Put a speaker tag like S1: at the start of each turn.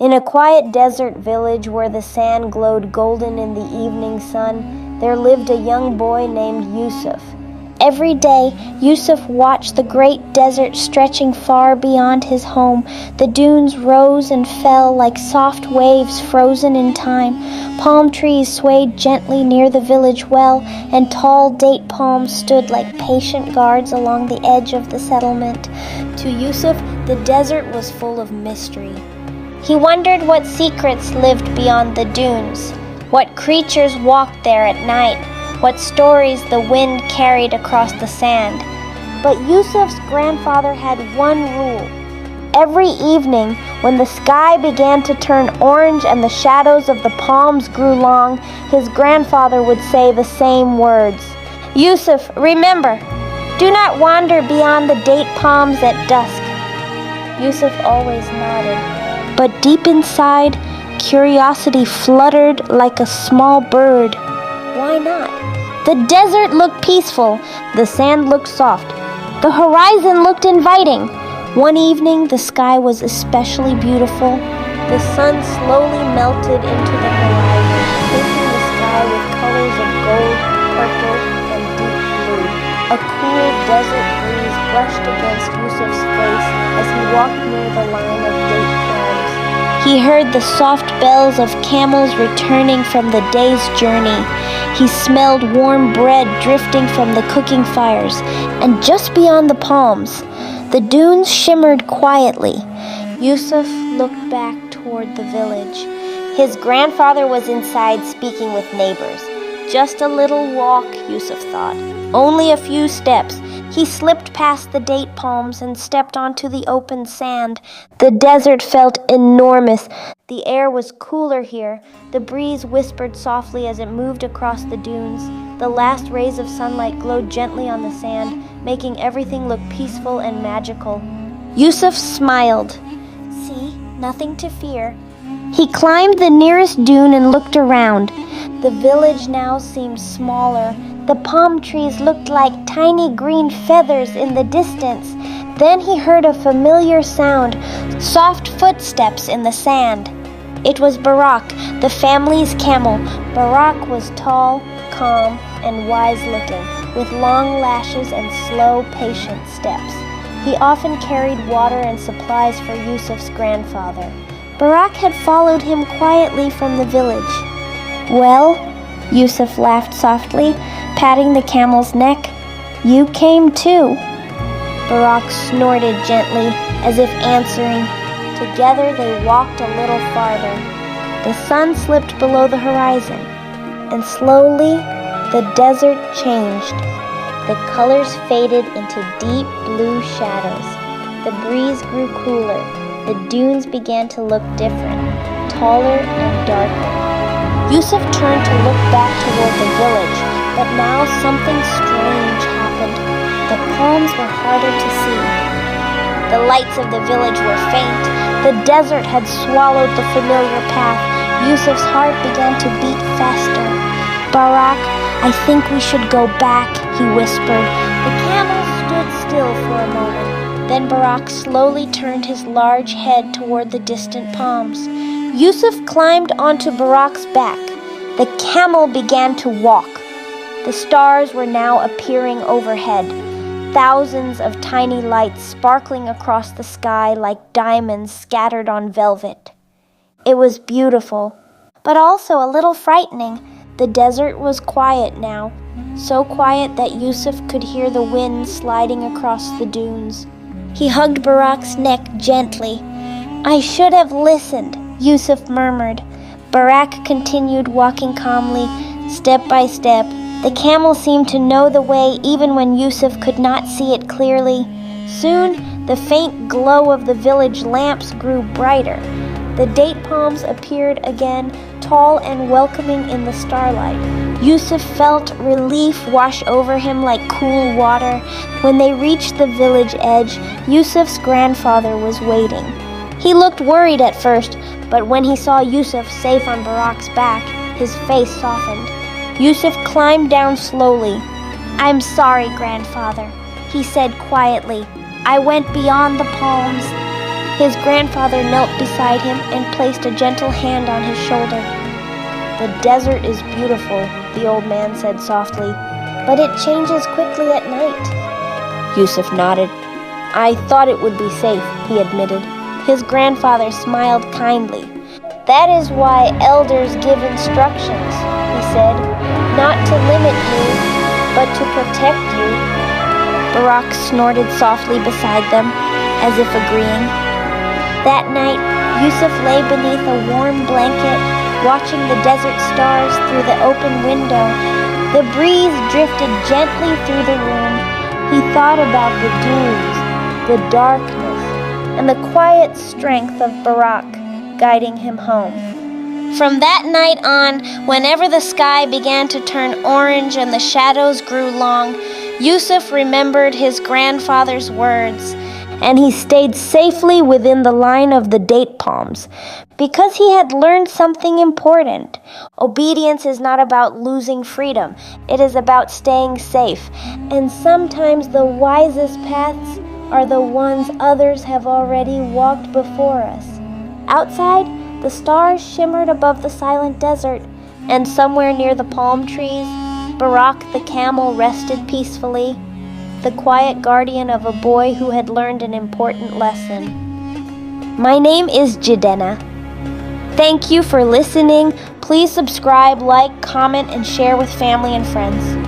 S1: In a quiet desert village where the sand glowed golden in the evening sun, there lived a young boy named Yusuf. Every day, Yusuf watched the great desert stretching far beyond his home. The dunes rose and fell like soft waves frozen in time. Palm trees swayed gently near the village well, and tall date palms stood like patient guards along the edge of the settlement. To Yusuf, the desert was full of mystery. He wondered what secrets lived beyond the dunes, what creatures walked there at night, what stories the wind carried across the sand. But Yusuf's grandfather had one rule. Every evening, when the sky began to turn orange and the shadows of the palms grew long, his grandfather would say the same words. "Yusuf, remember, do not wander beyond the date palms at dusk." Yusuf always nodded. But deep inside, curiosity fluttered like a small bird. Why not? The desert looked peaceful, the sand looked soft, the horizon looked inviting. One evening, the sky was especially beautiful. The sun slowly melted into the horizon, painting the sky with colors of gold, purple, and deep blue. A cool desert breeze brushed against Yusuf's face as he walked near the line of date palms. He heard the soft bells of camels returning from the day's journey. He smelled warm bread drifting from the cooking fires, and just beyond the palms, the dunes shimmered quietly. Yusuf looked back toward the village. His grandfather was inside speaking with neighbors. Just a little walk, Yusuf thought. Only a few steps. He slipped past the date palms and stepped onto the open sand. The desert felt enormous. The air was cooler here. The breeze whispered softly as it moved across the dunes. The last rays of sunlight glowed gently on the sand, making everything look peaceful and magical. Yusuf smiled. "See, nothing to fear." He climbed the nearest dune and looked around. The village now seemed smaller. The palm trees looked like tiny green feathers in the distance. Then he heard a familiar sound, soft footsteps in the sand. It was Barak, the family's camel. Barak was tall, calm, and wise-looking, with long lashes and slow, patient steps. He often carried water and supplies for Yusuf's grandfather. Barak had followed him quietly from the village. "Well," Yusuf laughed softly, patting the camel's neck, "you came too." Barak snorted gently, as if answering. Together they walked a little farther. The sun slipped below the horizon, and slowly the desert changed. The colors faded into deep blue shadows. The breeze grew cooler. The dunes began to look different, taller and darker. Yusuf turned to look back toward the village, but now something strange happened. The palms were harder to see. The lights of the village were faint. The desert had swallowed the familiar path. Yusuf's heart began to beat faster. "Barak, I think we should go back," he whispered. The camel stood still for a moment. Then Barak slowly turned his large head toward the distant palms. Yusuf climbed onto Barak's back. The camel began to walk. The stars were now appearing overhead, thousands of tiny lights sparkling across the sky like diamonds scattered on velvet. It was beautiful, but also a little frightening. The desert was quiet now, so quiet that Yusuf could hear the wind sliding across the dunes. He hugged Barak's neck gently. "I should have listened," Yusuf murmured. Barak continued walking calmly, step by step. The camel seemed to know the way even when Yusuf could not see it clearly. Soon, the faint glow of the village lamps grew brighter. The date palms appeared again, tall and welcoming in the starlight. Yusuf felt relief wash over him like cool water. When they reached the village edge, Yusuf's grandfather was waiting. He looked worried at first, but when he saw Yusuf safe on Barak's back, his face softened. Yusuf climbed down slowly. "I'm sorry, grandfather," he said quietly. "I went beyond the palms." His grandfather knelt beside him and placed a gentle hand on his shoulder. "The desert is beautiful," the old man said softly, "but it changes quickly at night." Yusuf nodded. "I thought it would be safe," he admitted. His grandfather smiled kindly. "That is why elders give instructions," he said, "not to limit you, but to protect you." Barak snorted softly beside them, as if agreeing. That night, Yusuf lay beneath a warm blanket, watching the desert stars through the open window. The breeze drifted gently through the room. He thought about the dunes, the darkness, and the quiet strength of Barak guiding him home. From that night on, whenever the sky began to turn orange and the shadows grew long, Yusuf remembered his grandfather's words, and he stayed safely within the line of the date palms, because he had learned something important. Obedience is not about losing freedom. It is about staying safe, and sometimes the wisest paths are the ones others have already walked before us. Outside, the stars shimmered above the silent desert, and somewhere near the palm trees, Barak the camel rested peacefully, the quiet guardian of a boy who had learned an important lesson. My name is Jadena. Thank you for listening. Please subscribe, like, comment, and share with family and friends.